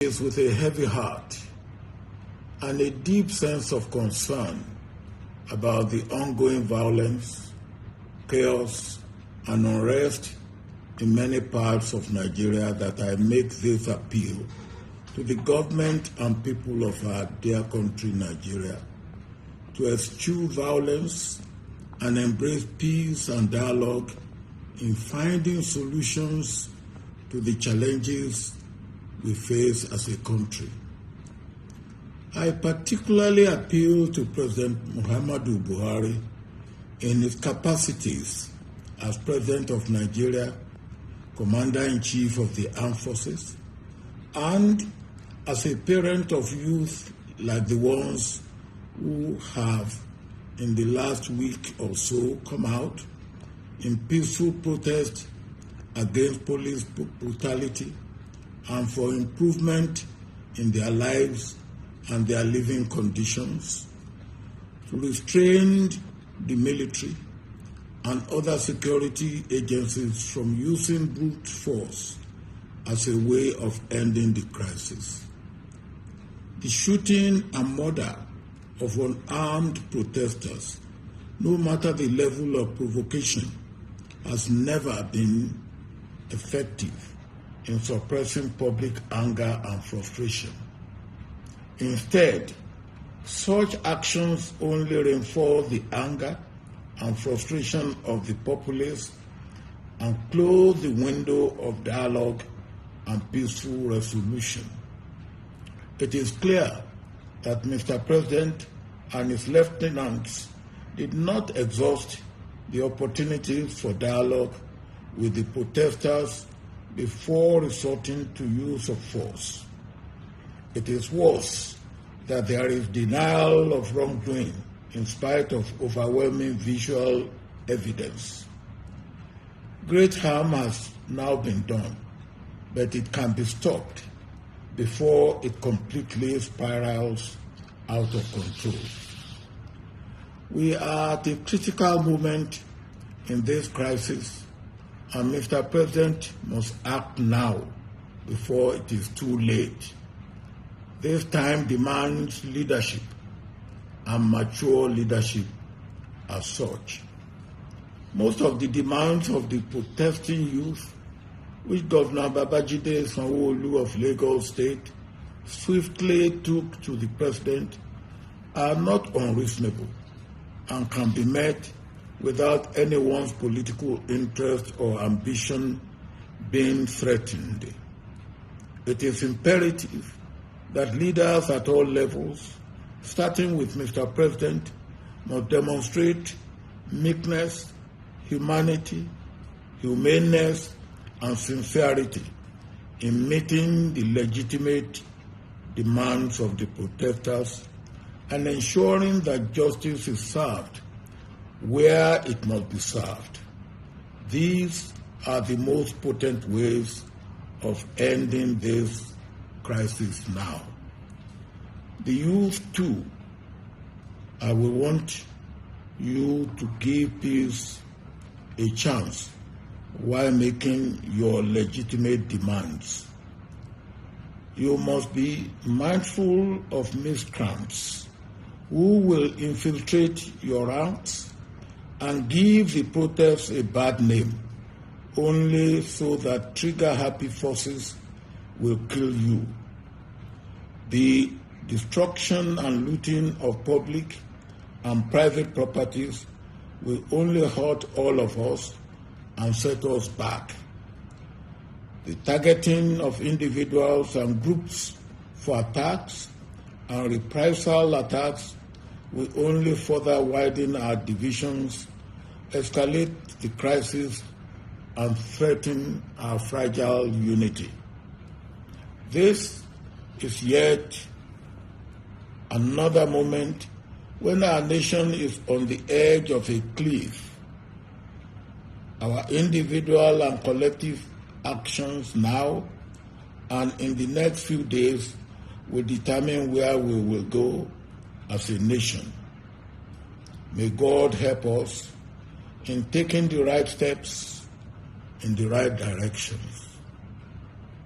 is with a heavy heart and a deep sense of concern about the ongoing violence, chaos, and unrest in many parts of Nigeria that I make this appeal to the government and people of our dear country, Nigeria, to eschew violence and embrace peace and dialogue in finding solutions to the challenges we face as a country. I particularly appeal to President Muhammadu Buhari in his capacities as President of Nigeria, Commander-in-Chief of the Armed Forces, and as a parent of youth like the ones who have in the last week or so come out in peaceful protest against police brutality and for improvement in their lives and their living conditions, to restrain the military and other security agencies from using brute force as a way of ending the crisis. The shooting and murder of unarmed protesters, no matter the level of provocation, has never been effective in suppressing public anger and frustration. Instead, such actions only reinforce the anger and frustration of the populace and close the window of dialogue and peaceful resolution. It is clear that Mr. President and his lieutenants did not exhaust the opportunities for dialogue with the protesters before resorting to use of force. It is worse that there is denial of wrongdoing in spite of overwhelming visual evidence. Great harm has now been done, but it can be stopped before it completely spirals out of control. We are at a critical moment in this crisis, and Mr. President must act now before it is too late. This time demands leadership and mature leadership as such. Most of the demands of the protesting youth, which Governor Babajide Sanwo-Olu of Lagos State swiftly took to the President, are not unreasonable and can be met without anyone's political interest or ambition being threatened. It is imperative that leaders at all levels, starting with Mr. President, must demonstrate meekness, humanity, humaneness, and sincerity in meeting the legitimate demands of the protesters and ensuring that justice is served where it must be served. These are the most potent ways of ending this crisis now. The youth too, I will want you to give peace a chance while making your legitimate demands. You must be mindful of miscreants who will infiltrate your ranks and give the protests a bad name, only so that trigger-happy forces will kill you. The destruction and looting of public and private properties will only hurt all of us and set us back. The targeting of individuals and groups for attacks and reprisal attacks will only further widen our divisions, escalate the crisis, and threaten our fragile unity. This is yet another moment when our nation is on the edge of a cliff. Our individual and collective actions now and in the next few days will determine where we will go as a nation. May God help us in taking the right steps in the right directions.